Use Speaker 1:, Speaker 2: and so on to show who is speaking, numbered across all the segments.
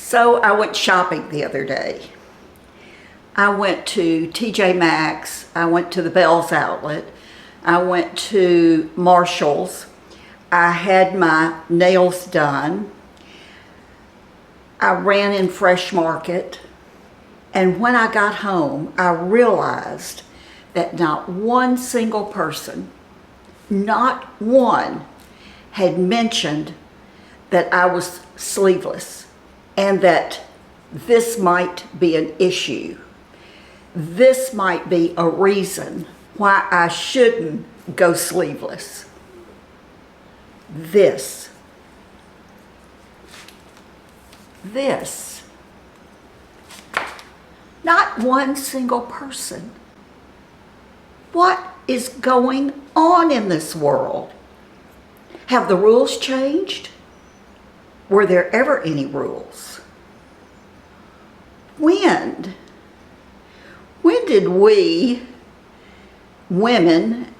Speaker 1: So I went shopping the other day. I went to TJ Maxx, I went to the Bells outlet, I went to Marshall's, I had my nails done, I ran in Fresh Market, and when I got home, I realized that not one single person, not one, had mentioned that I was sleeveless and that this might be an issue. This might be a reason why I shouldn't go sleeveless. This. Not one single person. What is going on in this world? Have the rules changed? Were there ever any rules? When did we, women,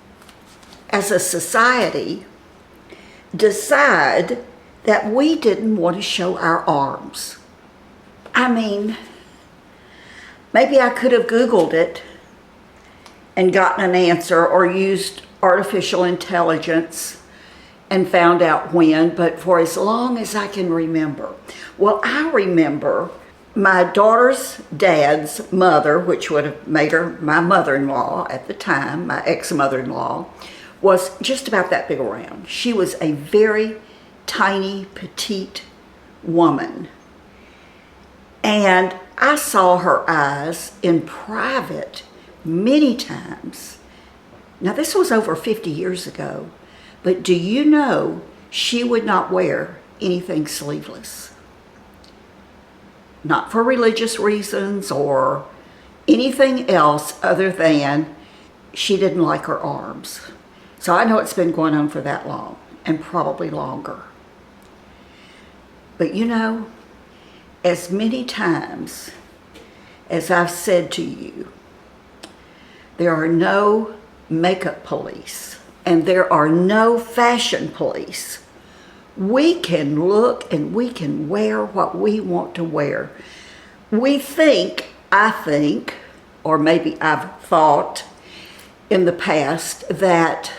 Speaker 1: as a society, decide that we didn't want to show our arms? I mean, maybe I could have Googled it and gotten an answer, or used artificial intelligence and found out when, but for as long as I can remember. Well, I remember my daughter's dad's mother, which would have made her my mother-in-law at the time, my ex-mother-in-law, was just about that big around. She was a very tiny, petite woman. And I saw her eyes in private many times. Now, this was over 50 years ago. But do you know she would not wear anything sleeveless? Not for religious reasons or anything else other than she didn't like her arms. So I know it's been going on for that long, and probably longer. But you know, as many times as I've said to you, there are no makeup police. And there are no fashion police. We can look and we can wear what we want to wear. I think, or maybe I've thought in the past, that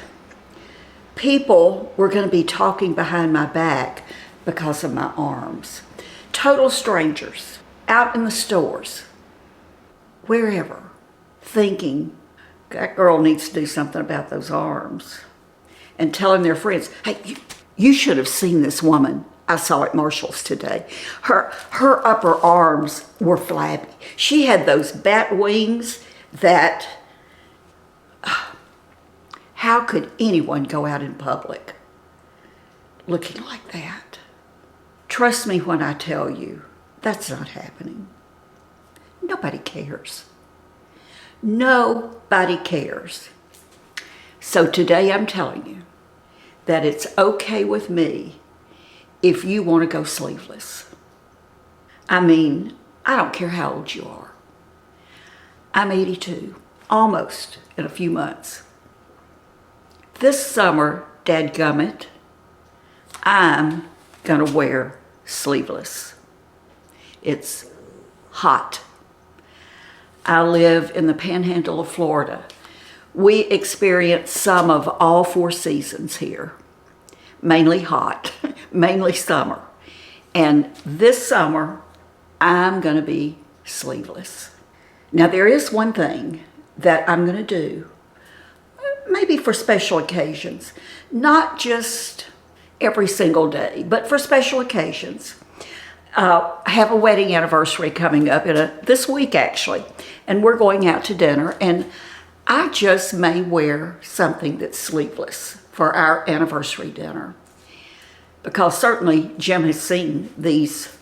Speaker 1: people were going to be talking behind my back because of my arms. Total strangers, out in the stores, wherever, thinking, that girl needs to do something about those arms. And telling their friends, hey, you should have seen this woman I saw at Marshall's today. Her upper arms were flabby. She had those bat wings that, how could anyone go out in public looking like that? Trust me when I tell you, that's not happening. Nobody cares. Nobody cares. So today I'm telling you that it's okay with me if you want to go sleeveless. I mean, I don't care how old you are. I'm 82, almost in a few months. This summer, dadgummit, I'm gonna wear sleeveless. It's hot. I live in the panhandle of Florida. We experience some of all 4 seasons here. Mainly hot, mainly summer. And this summer, I'm gonna be sleeveless. Now, there is one thing that I'm gonna do, maybe for special occasions, not just every single day, but for special occasions. I have a wedding anniversary coming up this week, actually, and we're going out to dinner, and I just may wear something that's sleeveless for our anniversary dinner, because certainly Jim has seen these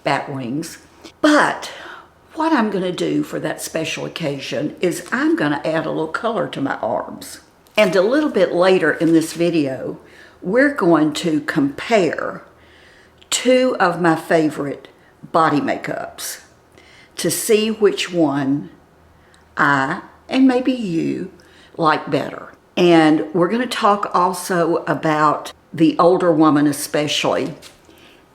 Speaker 1: bat wings. But what I'm going to do for that special occasion is I'm going to add a little color to my arms. And a little bit later in this video, we're going to compare 2 of my favorite body makeups to see which one I, and maybe you, like better. And we're going to talk also about the older woman especially,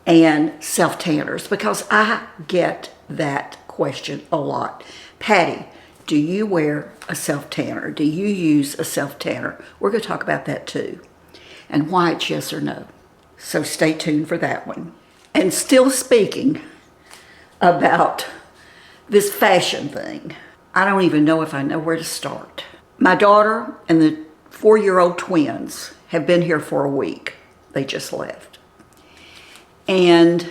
Speaker 1: and self-tanners, because I get that question a lot. Patti, do you wear a self-tanner? Do you use a self-tanner? We're going to talk about that too, and why it's yes or no. So stay tuned for that one. And still speaking about this fashion thing, I don't even know if I know where to start. My daughter and the 4-year-old twins have been here for a week. They just left. And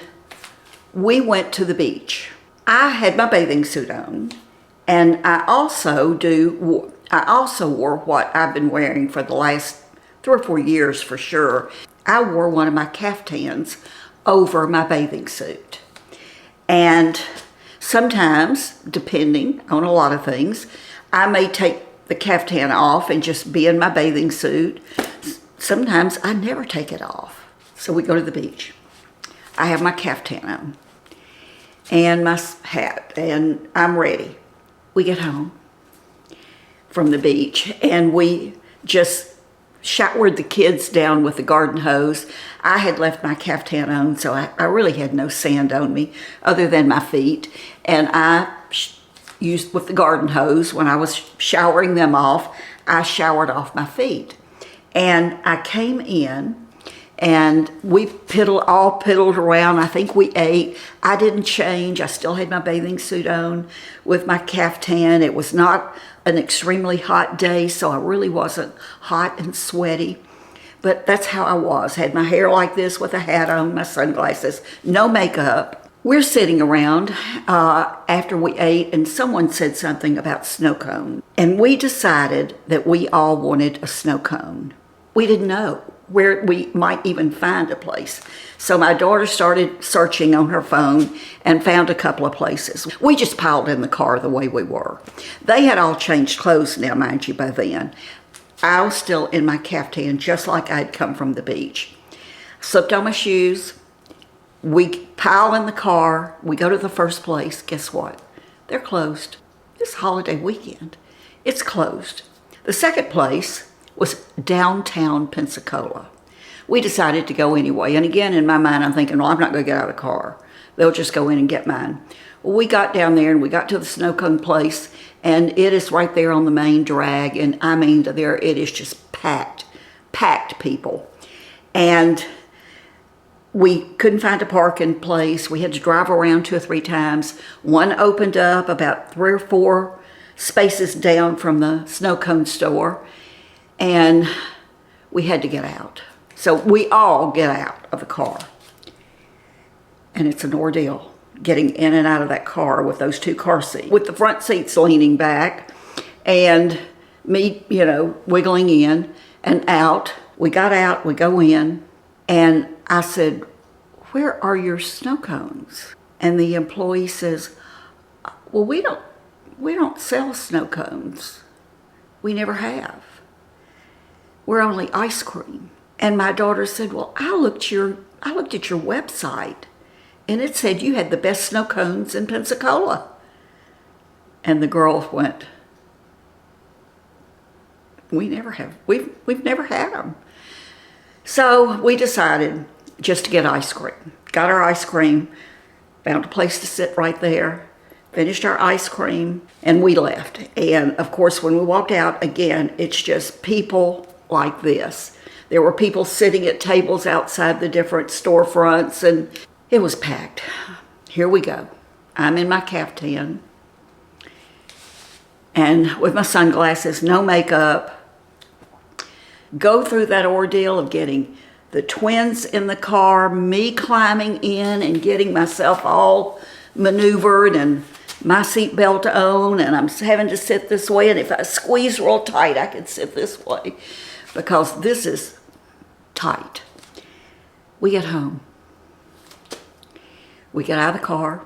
Speaker 1: we went to the beach. I had my bathing suit on, and I also wore what I've been wearing for the last 3 or 4 years for sure. I wore one of my caftans over my bathing suit. And sometimes, depending on a lot of things, I may take the caftan off and just be in my bathing suit. Sometimes I never take it off. So we go to the beach. I have my caftan on and my hat, and I'm ready. We get home from the beach, and we just showered the kids down with the garden hose. I had left my caftan on, so I really had no sand on me other than my feet. And I used with the garden hose, when I was showering them off, I showered off my feet. And I came in, and we all piddled around. I think we ate. I didn't change. I still had my bathing suit on with my caftan. It was not an extremely hot day, so I really wasn't hot and sweaty. But that's how I was. Had my hair like this with a hat on, my sunglasses, no makeup. We're sitting around after we ate, and someone said something about snow cone. And we decided that we all wanted a snow cone. We didn't know where we might even find a place. So my daughter started searching on her phone and found a couple of places. We just piled in the car the way we were. They had all changed clothes now, mind you, by then. I was still in my caftan, just like I'd come from the beach. Slipped on my shoes. We pile in the car. We go to the first place. Guess what? They're closed. It's holiday weekend. It's closed. The second place was downtown Pensacola. We decided to go anyway. And again, in my mind, I'm thinking, well, I'm not going to get out of the car. They'll just go in and get mine. Well, we got down there, and we got to the snow cone place, and it is right there on the main drag. And I mean, there it is just packed people. And we couldn't find a parking place. We had to drive around 2 or 3 times. One opened up about 3 or 4 spaces down from the snow cone store, and we had to get out. So we all get out of the car. And it's an ordeal getting in and out of that car with those 2 car seats, with the front seats leaning back, and me, wiggling in and out. We got out, we go in, and I said, "Where are your snow cones?" And the employee says, "Well, we don't sell snow cones. We never have. We're only ice cream." And my daughter said, "Well, I looked at your website, and it said you had the best snow cones in Pensacola." And the girl went, "We never have. We've never had them." So we decided just to get ice cream. Got our ice cream, found a place to sit right there, finished our ice cream, and we left. And of course, when we walked out, again, it's just people like this. There were people sitting at tables outside the different storefronts, and it was packed. Here we go. I'm in my caftan and with my sunglasses, no makeup. Go through that ordeal of getting the twins in the car, me climbing in and getting myself all maneuvered and my seatbelt on, and I'm having to sit this way, and if I squeeze real tight, I can sit this way because this is tight. We get home. We get out of the car.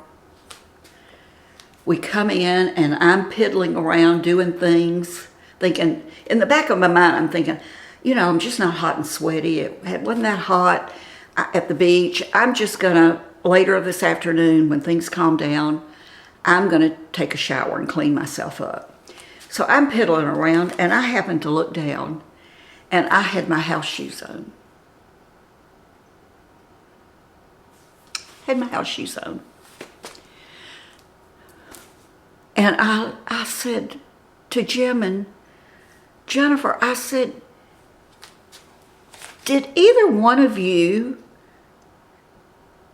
Speaker 1: We come in, and I'm piddling around doing things, thinking, in the back of my mind, I'm thinking, I'm just not hot and sweaty. It wasn't that hot at the beach. I'm just gonna, later this afternoon, when things calm down, I'm gonna take a shower and clean myself up. So I'm piddling around, and I happened to look down, and I had my house shoes on. had my house shoes on. And I said to Jim and Jennifer, I said, did either one of you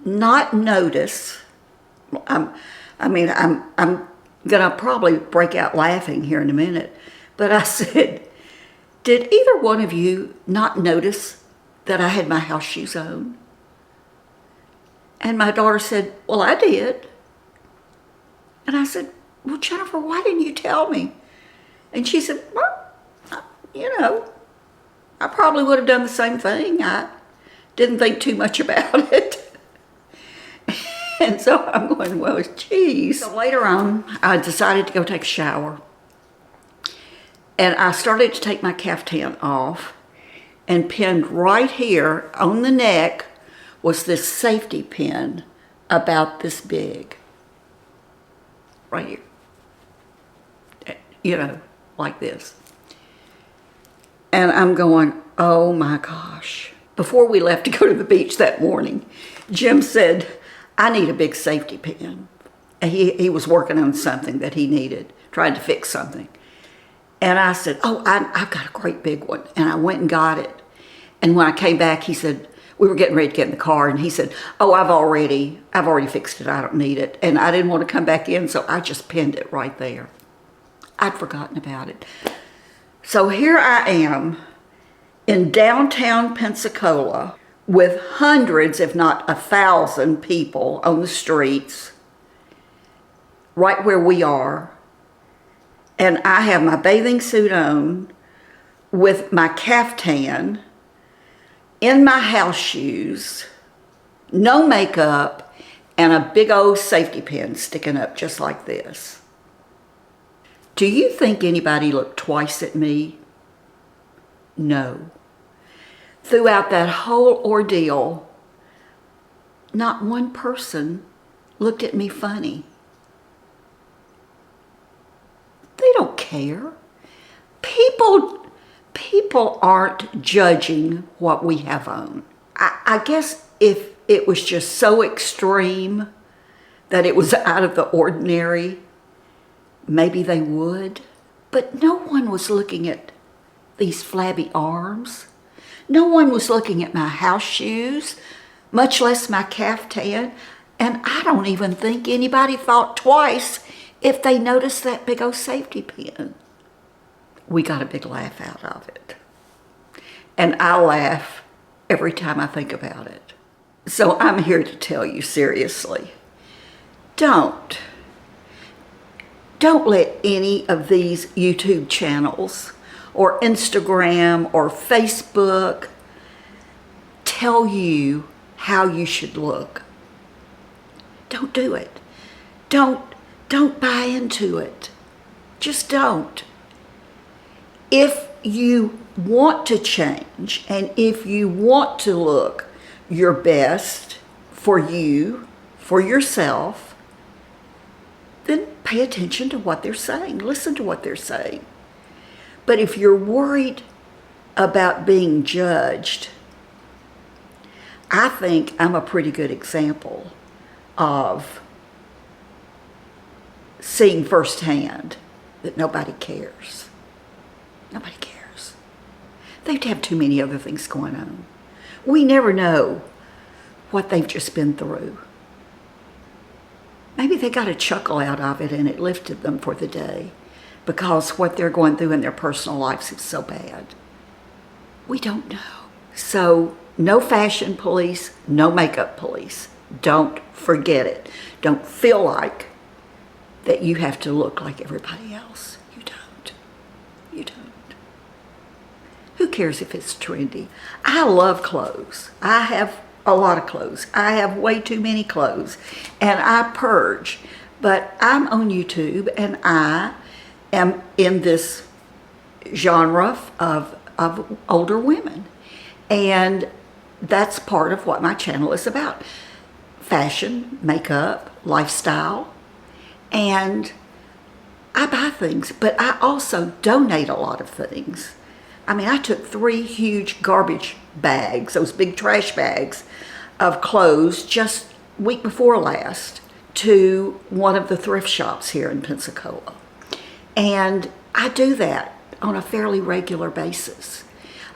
Speaker 1: not notice? I'm gonna probably break out laughing here in a minute, but I said, did either one of you not notice that I had my house shoes on? And my daughter said, well, I did. And I said, well, Jennifer, why didn't you tell me? And she said, well, you know, I probably would have done the same thing. I didn't think too much about it. And so I'm going, well, geez. So later on, I decided to go take a shower. And I started to take my caftan off, and pinned right here on the neck was this safety pin about this big. Right here. You know, like this. And I'm going, oh my gosh. Before we left to go to the beach that morning, Jim said, I need a big safety pin. He was working on something that he needed, trying to fix something. And I said, oh, I've got a great big one. And I went and got it. And when I came back, he said, we were getting ready to get in the car, and he said, oh, I've already fixed it. I don't need it. And I didn't want to come back in, so I just pinned it right there. I'd forgotten about it. So here I am in downtown Pensacola with hundreds, if not 1,000 people on the streets, right where we are. And I have my bathing suit on with my caftan, in my house shoes, no makeup, and a big old safety pin sticking up just like this. Do you think anybody looked twice at me? No. Throughout that whole ordeal, not one person looked at me funny. They don't care. People aren't judging what we have on. I guess if it was just so extreme that it was out of the ordinary, maybe they would. But no one was looking at these flabby arms. No one was looking at my house shoes, much less my caftan. And I don't even think anybody thought twice if they noticed that big old safety pin. We got a big laugh out of it. And I laugh every time I think about it. So I'm here to tell you seriously, don't let any of these YouTube channels or Instagram or Facebook tell you how you should look. Don't do it. Don't buy into it. Just don't. If you want to change and if you want to look your best for you, for yourself, then pay attention to what they're saying. Listen to what they're saying. But if you're worried about being judged, I think I'm a pretty good example of seeing firsthand that nobody cares. Nobody cares. They have too many other things going on. We never know what they've just been through. Maybe they got a chuckle out of it and it lifted them for the day because what they're going through in their personal lives is so bad. We don't know. So no fashion police, no makeup police. Don't forget it. Don't feel like that you have to look like everybody else. You don't. You don't. Who cares if it's trendy? I love clothes. I have a lot of clothes. I have way too many clothes. And I purge. But I'm on YouTube and I am in this genre of older women. And that's part of what my channel is about. Fashion, makeup, lifestyle. And I buy things, but I also donate a lot of things. I mean, I took 3 huge garbage bags, those big trash bags of clothes, just week before last to one of the thrift shops here in Pensacola. And I do that on a fairly regular basis.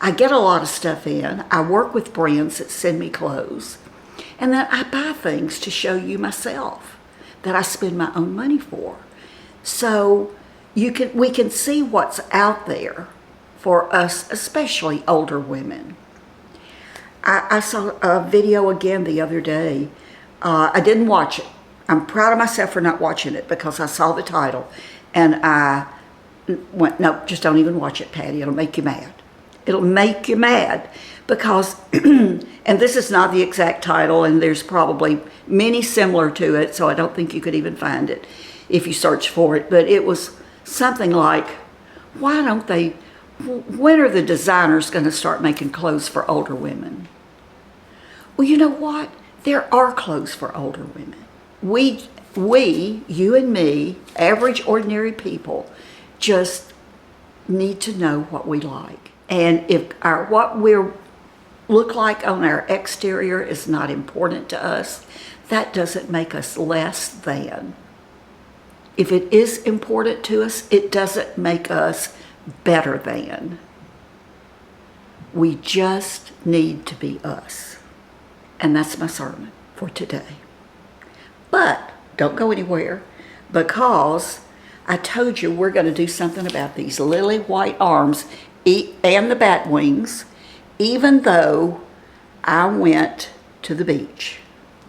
Speaker 1: I get a lot of stuff in. I work with brands that send me clothes. And then I buy things to show you myself that I spend my own money for. So we can see what's out there for us, especially older women. I saw a video again the other day. I didn't watch it. I'm proud of myself for not watching it because I saw the title and I went, no, just don't even watch it, Patti. It'll make you mad. It'll make you mad because, and this is not the exact title, and there's probably many similar to it, so I don't think you could even find it if you search for it, but it was something like, why don't they, when are the designers going to start making clothes for older women? Well, you know what? There are clothes for older women. We, you and me, average, ordinary people, just need to know what we like. And if what we look like on our exterior is not important to us, that doesn't make us less than. If it is important to us, it doesn't make us better than. We just need to be us. And that's my sermon for today. But don't go anywhere because I told you we're going to do something about these lily white arms and the bat wings, even though I went to the beach.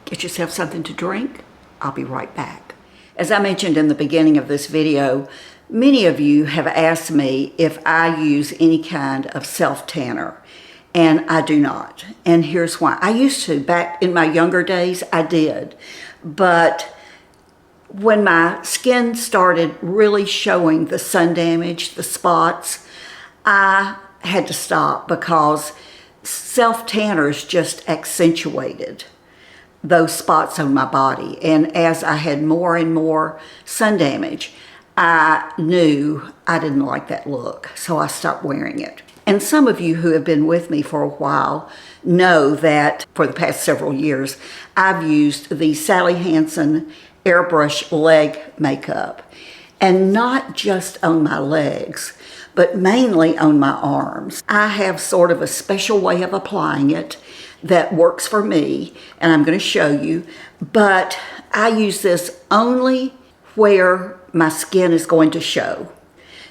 Speaker 1: Get yourself something to drink. I'll be right back. As I mentioned in the beginning of this video, many of you have asked me if I use any kind of self-tanner, and I do not. And here's why. I used to, back in my younger days, I did. But when my skin started really showing the sun damage, the spots, I had to stop because self-tanners just accentuated those spots on my body. And as I had more and more sun damage, I knew I didn't like that look, so I stopped wearing it. And some of you who have been with me for a while know that for the past several years, I've used the Sally Hansen Airbrush leg makeup. And not just on my legs, but mainly on my arms. I have sort of a special way of applying it that works for me, and I'm going to show you. But I use this only where my skin is going to show.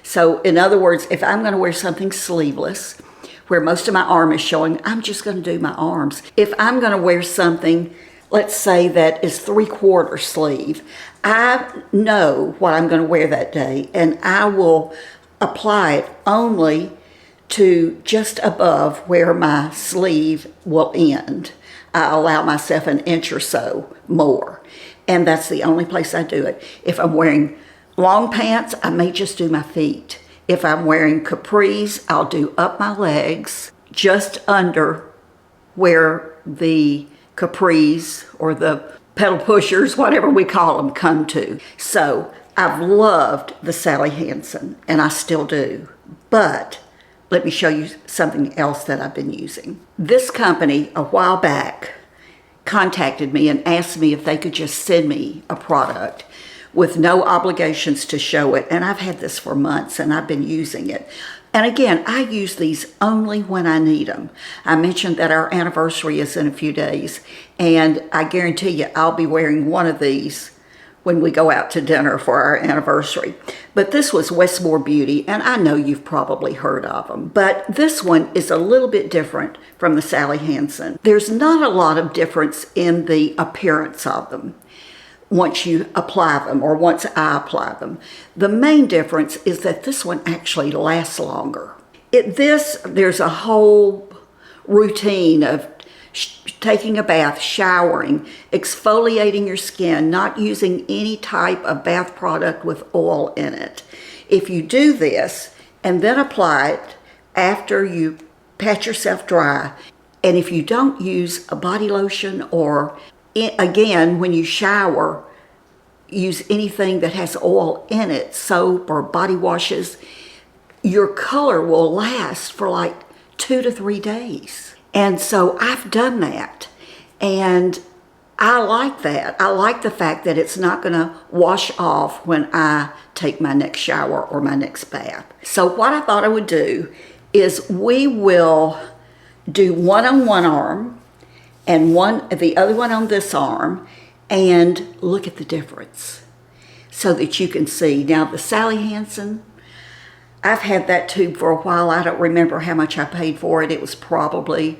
Speaker 1: So in other words, if I'm going to wear something sleeveless, where most of my arm is showing, I'm just going to do my arms. If I'm going to wear something, let's say that is 3/4 sleeve, I know what I'm going to wear that day, and I will apply it only to just above where my sleeve will end. I allow myself an inch or so more, and that's the only place I do it. If I'm wearing long pants, I may just do my feet. If I'm wearing capris, I'll do up my legs just under where the capris or the pedal pushers, whatever we call them, come to. So I've loved the Sally Hansen, and I still do. But let me show you something else that I've been using. This company, a while back, contacted me and asked me if they could just send me a product with no obligations to show it. And I've had this for months, and I've been using it. And again, I use these only when I need them. I mentioned that our anniversary is in a few days, and I guarantee you I'll be wearing one of these when we go out to dinner for our anniversary. But this was Westmore Beauty, and I know you've probably heard of them. But this one is a little bit different from the Sally Hansen. There's not a lot of difference in the appearance of them once you apply them, or once I apply them. The main difference is that this one actually lasts longer. There's a whole routine of taking a bath, showering, exfoliating your skin, not using any type of bath product with oil in it. If you do this and then apply it after you pat yourself dry, and if you don't use a body lotion, or again, when you shower, use anything that has oil in it, soap or body washes, your color will last for like 2 to 3 days. And so I've done that, and I like that. I like the fact that it's not going to wash off when I take my next shower or my next bath. So what I thought I would do is we will do one on one arm and the other one on this arm, and look at the difference so that you can see. Now the Sally Hansen, I've had that tube for a while. I don't remember how much I paid for it. It was probably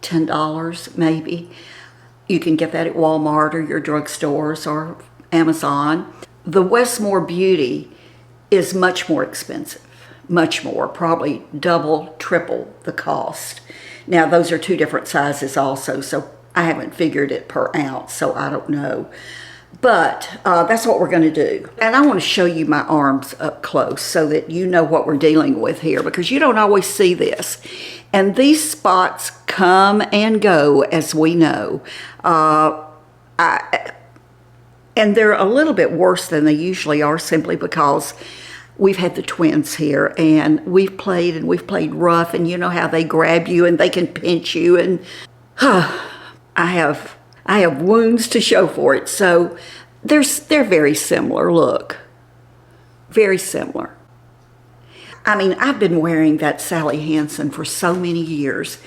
Speaker 1: $10 maybe. You can get that at Walmart or your drugstores or Amazon. The Westmore Beauty is much more expensive, much more, probably double, triple the cost. Now those are two different sizes also, so I haven't figured it per ounce, so I don't know. But that's what we're going to do. And I want to show you my arms up close so that you know what we're dealing with here, because you don't always see this. And these spots come and go, as we know. And they're a little bit worse than they usually are, simply because we've had the twins here, and we've played rough, and you know how they grab you and they can pinch you, and I have wounds to show for it. So they're very similar. Look, very similar. I mean, I've been wearing that Sally Hansen for so many years,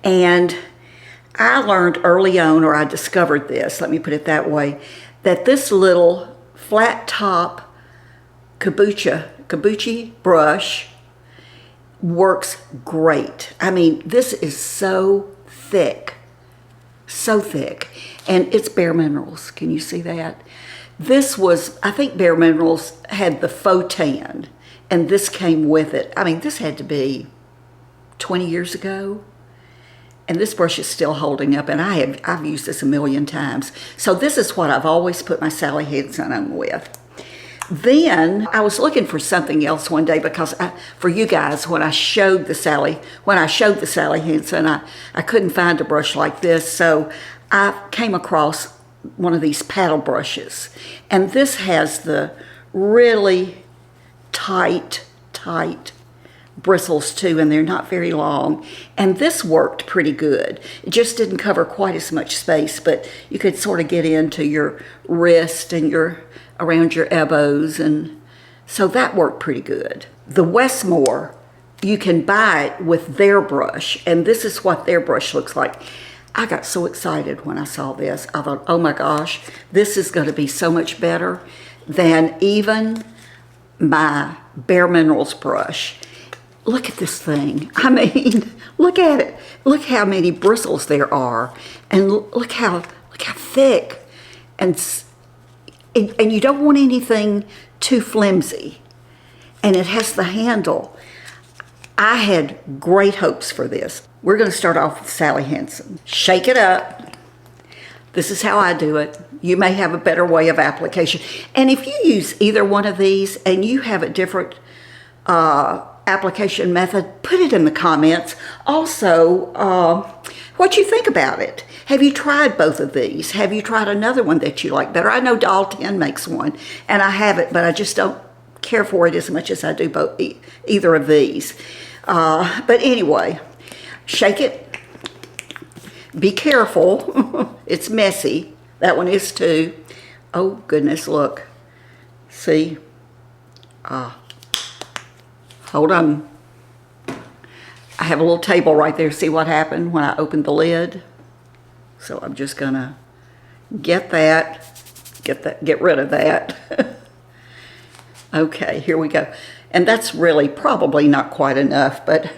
Speaker 1: and I learned early on, or I discovered this, let me put it that way, that this little flat top kabuki brush works great. I mean, this is so thick, and it's Bare Minerals. Can you see that? This was, I think Bare Minerals had the faux tan, and this came with it. I mean, this had to be 20 years ago, and this brush is still holding up, and I've used this a million times. So this is what I've always put my Sally Hansen on with. Then I was looking for something else one day, because for you guys, when I showed the Sally Hansen, I couldn't find a brush like this, so I came across one of these paddle brushes, and this has the really tight bristles too, and they're not very long, and this worked pretty good. It just didn't cover quite as much space, but you could sort of get into your wrist and around your elbows, and so that worked pretty good. The Westmore, you can buy it with their brush, and this is what their brush looks like. I got so excited when I saw this. I thought, oh my gosh, this is going to be so much better than even my Bare Minerals brush. Look at this thing. I mean, look at it. Look how many bristles there are, and look how thick, and you don't want anything too flimsy. And it has the handle. I had great hopes for this. We're going to start off with Sally Hansen. Shake it up. This is how I do it. You may have a better way of application. And if you use either one of these and you have a different application method, put it in the comments. Also, what you think about it. Have you tried both of these? Have you tried another one that you like better? I know Doll 10 makes one, and I have it, but I just don't care for it as much as I do either of these. But anyway, shake it. Be careful. It's messy. That one is too. Oh goodness, look. See? Hold on. I have a little table right there. See what happened when I opened the lid? So I'm just gonna get rid of that. Okay, here we go. And that's really probably not quite enough, and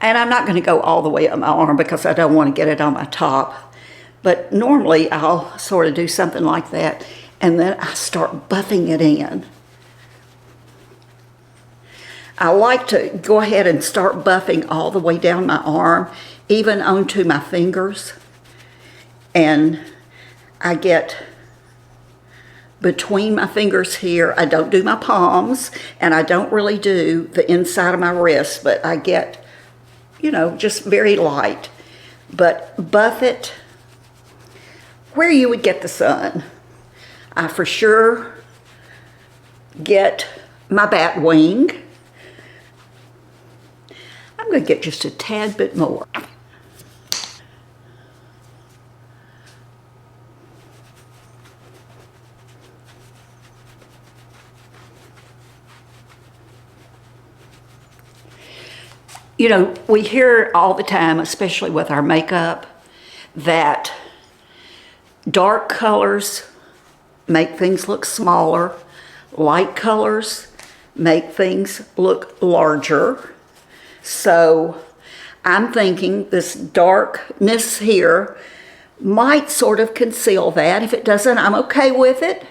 Speaker 1: I'm not gonna go all the way up my arm because I don't want to get it on my top. But normally I'll sort of do something like that, and then I start buffing it in. I like to go ahead and start buffing all the way down my arm, even onto my fingers. And I get between my fingers here. I don't do my palms, and I don't really do the inside of my wrist, but I get, you know, just very light. But buff it where you would get the sun. I for sure get my bat wing. I'm going to get just a tad bit more. You know, we hear all the time, especially with our makeup, that dark colors make things look smaller, light colors make things look larger. So I'm thinking this darkness here might sort of conceal that. If it doesn't, I'm okay with it.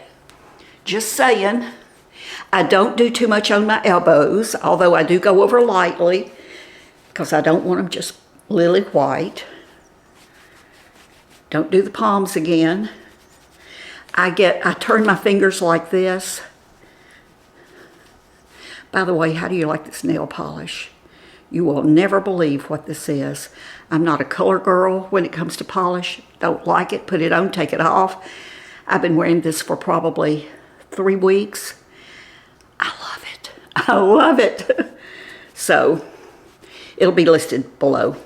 Speaker 1: Just saying. I don't do too much on my elbows, although I do go over lightly because I don't want them just lily white. Don't do the palms again. I turn my fingers like this. By the way, how do you like this nail polish? You will never believe what this is. I'm not a color girl when it comes to polish. Don't like it, put it on, take it off. I've been wearing this for probably 3 weeks. I love it. I love it. So, it'll be listed below.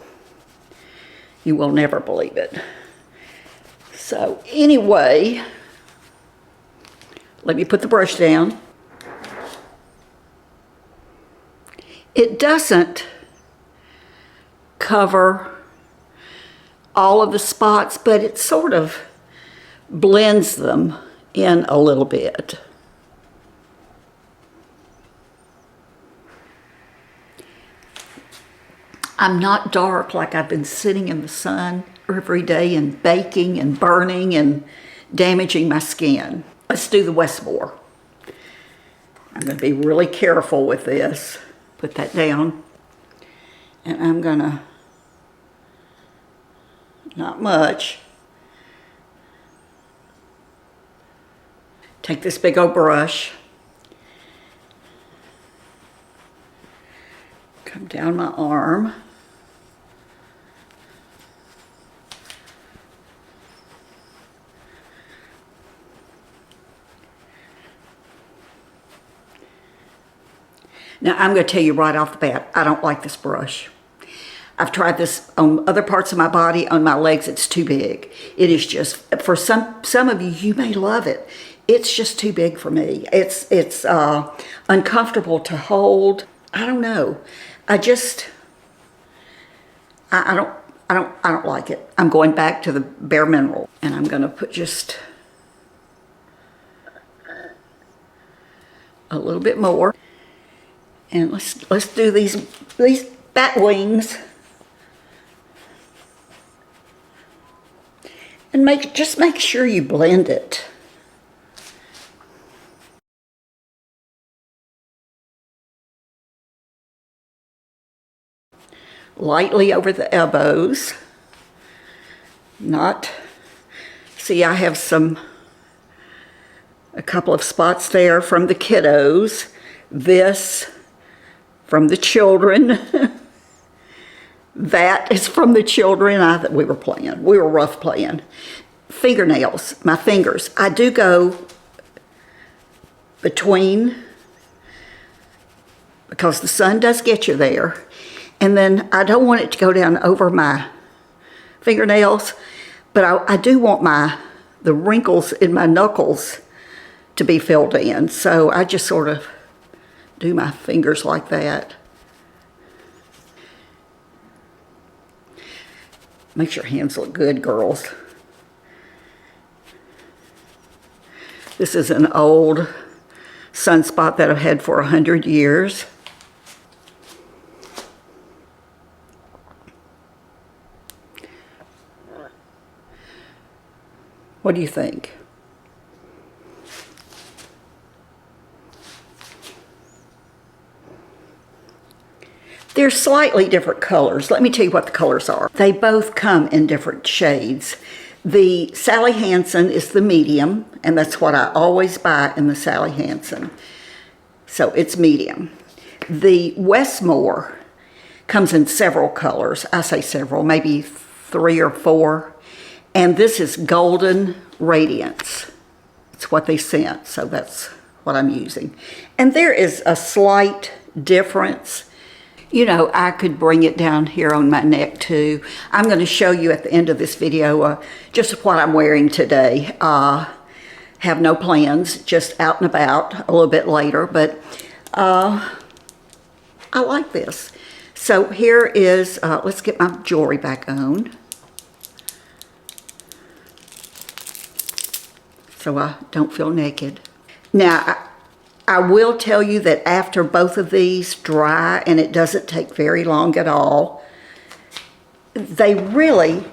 Speaker 1: You will never believe it. So, anyway, let me put the brush down. It doesn't cover all of the spots, but it sort of blends them in a little bit. I'm not dark like I've been sitting in the sun every day and baking and burning and damaging my skin. Let's do the Westmore. I'm going to be really careful with this. Put that down. And I'm going to, not much, take this big old brush, come down my arm, now I'm going to tell you right off the bat, I don't like this brush. I've tried this on other parts of my body, on my legs, it's too big. It is just, for some of you, you may love it. It's just too big for me. It's uncomfortable to hold. I don't know. I don't like it. I'm going back to the bare mineral, and I'm going to put just a little bit more. And let's do these bat wings. And just make sure you blend it. Lightly over the elbows. See, I have a couple of spots there from the kiddos. This from the children. That is from the children. We were playing. We were rough playing. Fingernails, my fingers. I do go between, because the sun does get you there. And then I don't want it to go down over my fingernails, but I do want the wrinkles in my knuckles to be filled in. So I just sort of do my fingers like that. Makes your hands look good, girls. This is an old sunspot that I've had for 100 years. What do you think? They're slightly different colors. Let me tell you what the colors are. They both come in different shades. The Sally Hansen is the medium, and that's what I always buy in the Sally Hansen. So it's medium. The Westmore comes in several colors. I say several, maybe 3 or 4. And this is Golden Radiance. It's what they sent, so that's what I'm using. And there is a slight difference. You know, I could bring it down here on my neck too. I'm going to show you at the end of this video just what I'm wearing today. Have no plans, just out and about a little bit later, but I like this. So here is, let's get my jewelry back on, so I don't feel naked. Now, I will tell you that after both of these dry, and it doesn't take very long at all, they really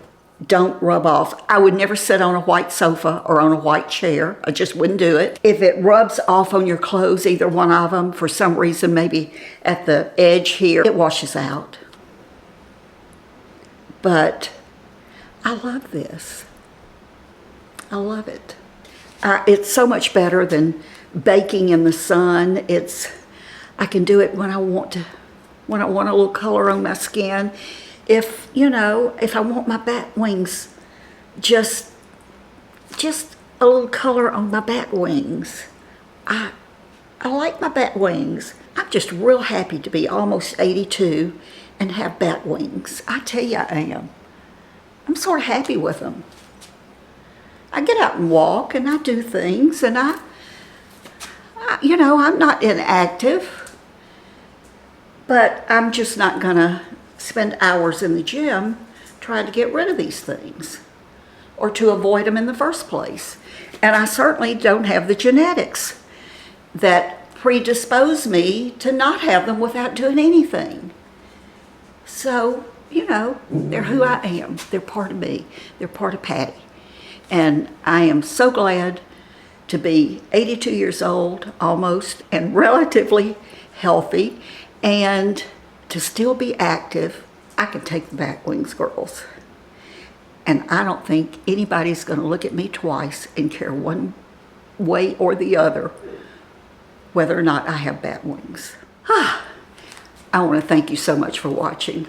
Speaker 1: don't rub off. I would never sit on a white sofa or on a white chair. I just wouldn't do it. If it rubs off on your clothes, either one of them, for some reason, maybe at the edge here, it washes out. But I love this. I love it. It's so much better than baking in the sun. I can do it when I want to, when I want a little color on my skin. If, you know, if I want my bat wings, just a little color on my bat wings. I like my bat wings. I'm just real happy to be almost 82 and have bat wings. I tell you, I am. I'm sort of happy with them. I get out and walk and I do things, and I you know, I'm not inactive, but I'm just not gonna spend hours in the gym trying to get rid of these things or to avoid them in the first place. And I certainly don't have the genetics that predispose me to not have them without doing anything. So, you know, they're who I am. They're part of me. They're part of Patti. And I am so glad to be 82 years old almost and relatively healthy, and to still be active. I can take the bat wings, girls. And I don't think anybody's going to look at me twice and care one way or the other whether or not I have bat wings. I want to thank you so much for watching.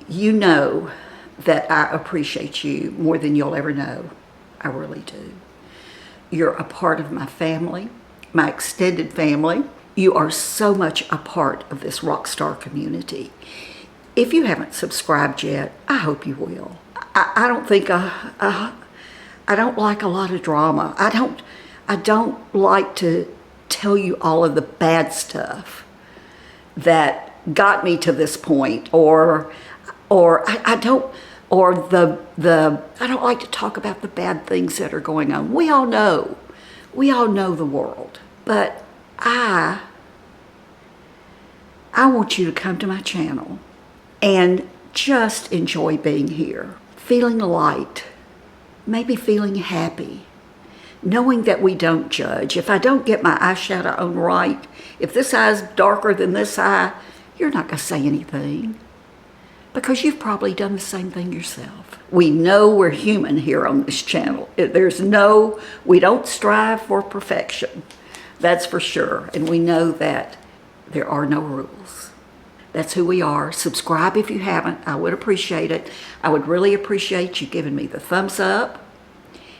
Speaker 1: You know that I appreciate you more than you'll ever know. I really do. You're a part of my family, my extended family. You are so much a part of this rock star community. If you haven't subscribed yet, I hope you will. I don't think I don't like a lot of drama. I don't like to tell you all of the bad stuff that got me to this point, I don't like to talk about the bad things that are going on. We all know the world, but I want you to come to my channel and just enjoy being here, feeling light, maybe feeling happy, knowing that we don't judge. If I don't get my eyeshadow on right, if this eye's darker than this eye, you're not going to say anything, because you've probably done the same thing yourself. We know we're human here on this channel. We don't strive for perfection, that's for sure. And we know that there are no rules. That's who we are. Subscribe if you haven't. I would appreciate it. I would really appreciate you giving me the thumbs up,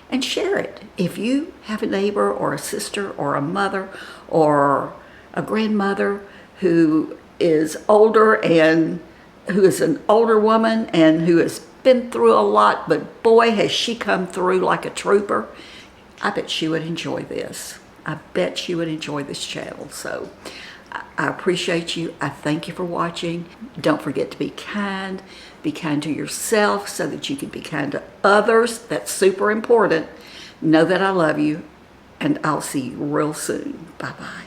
Speaker 1: and share it. If you have a neighbor or a sister or a mother or a grandmother who is older, and who is an older woman and who has been through a lot, but boy, has she come through like a trooper, I bet she would enjoy this. I bet she would enjoy this channel. So I appreciate you. I thank you for watching. Don't forget to be kind. Be kind to yourself so that you can be kind to others. That's super important. Know that I love you, and I'll see you real soon. Bye-bye.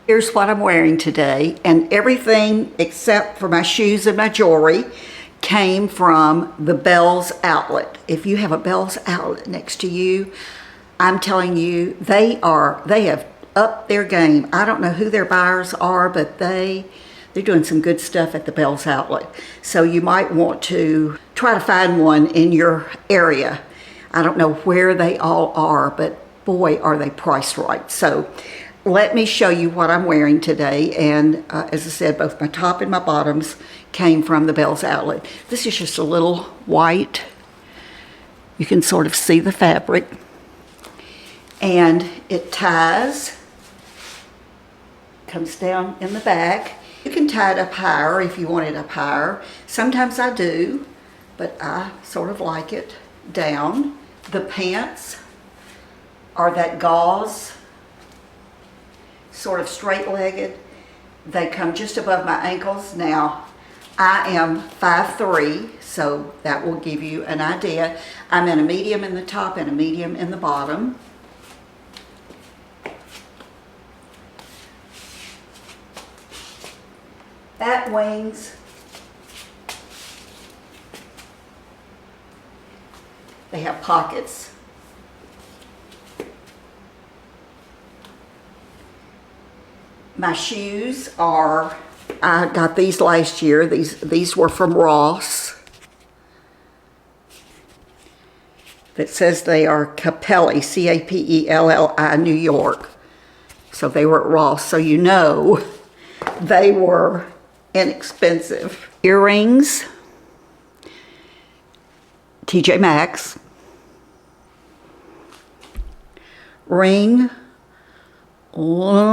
Speaker 1: Here's what I'm wearing today, and everything except for my shoes and my jewelry came from the Bell's Outlet. If you have a Bell's Outlet next to you, I'm telling you, they have upped their game. I don't know who their buyers are, but they're doing some good stuff at the Bell's Outlet. So you might want to try to find one in your area. I don't know where they all are, but boy, are they priced right. So let me show you what I'm wearing today. And as I said, both my top and my bottoms came from the Bell's Outlet. This is just a little white. You can sort of see the fabric. And it ties, comes down in the back. You can tie it up higher if you want it up higher. Sometimes I do, but I sort of like it down. The pants are that gauze sort of straight-legged. They come just above my ankles. Now, I am 5'3", so that will give you an idea. I'm in a medium in the top and a medium in the bottom. Batwings. They have pockets. My shoes are, I got these last year. These were from Ross. That says they are Capelli, C-A-P-E-L-L-I, New York. So they were at Ross, so you know they were inexpensive. Earrings, TJ Maxx. Ring, oh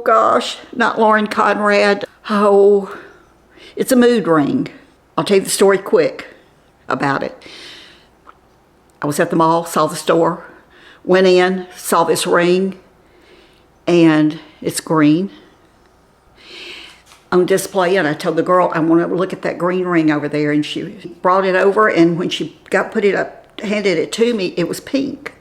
Speaker 1: gosh, not Lauren Conrad. Oh, it's a Mood ring. I'll tell you the story quick about it. I was at the mall, saw the store, went in, saw this ring, and it's green on display, and I told the girl, I want to look at that green ring over there, and she brought it over, and when she put it up, handed it to me, it was pink.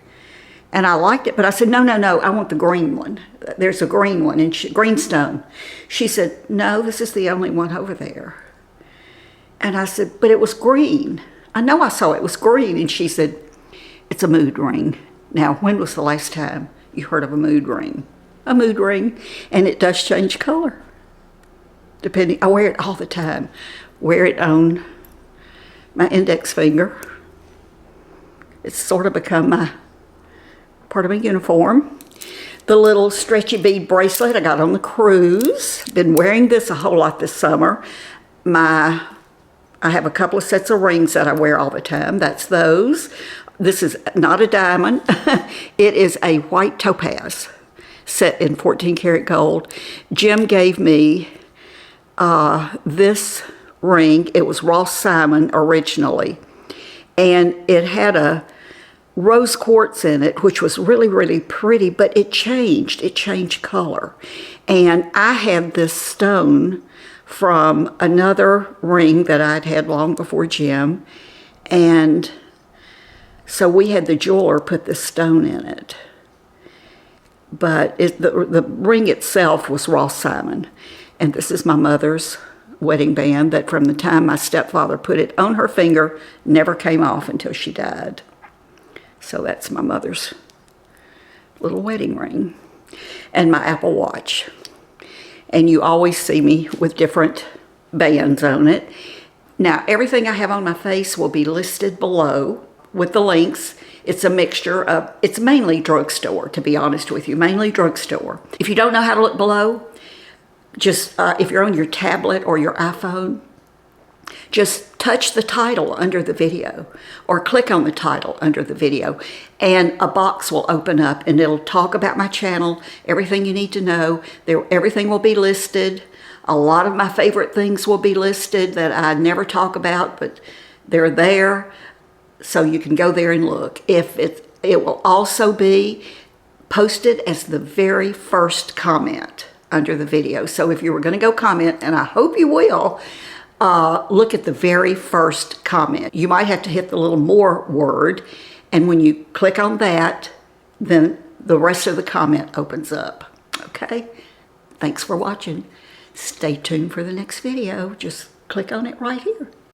Speaker 1: And I liked it, but I said, no, I want the green one. There's a green one, and Greenstone. She said, no, this is the only one over there. And I said, but it was green. I know I saw it was green. And she said, it's a Mood ring. Now, when was the last time you heard of a Mood ring? A Mood ring, and it does change color. Depending, I wear it all the time. Wear it on my index finger. It's sort of become part of my uniform. The little stretchy bead bracelet I got on the cruise. Been wearing this a whole lot this summer. I have a couple of sets of rings that I wear all the time. That's those. This is not a diamond. It is a white topaz set in 14 karat gold. Jim gave me this ring. It was Ross Simon originally, and it had a rose quartz in it, which was really, really pretty, but it changed color. And I had this stone from another ring that I'd had long before Jim, and so we had the jeweler put this stone in it. But the ring itself was Ross Simon, and this is my mother's wedding band that from the time my stepfather put it on her finger, never came off until she died. So that's my mother's little wedding ring. And my Apple Watch. And you always see me with different bands on it. Now, everything I have on my face will be listed below with the links. It's a mixture of, it's mainly drugstore, to be honest with you, mainly drugstore. If you don't know how to look below, just if you're on your tablet or your iPhone, just touch the title under the video or click on the title under the video, and a box will open up and it'll talk about my channel, everything you need to know. Everything will be listed. A lot of my favorite things will be listed that I never talk about, but they're there, so you can go there and look. It will also be posted as the very first comment under the video. So if you were going to go comment, and I hope you will, look at the very first comment. You might have to hit the little more word, and when you click on that, then the rest of the comment opens up. Okay? Thanks for watching. Stay tuned for the next video. Just click on it right here.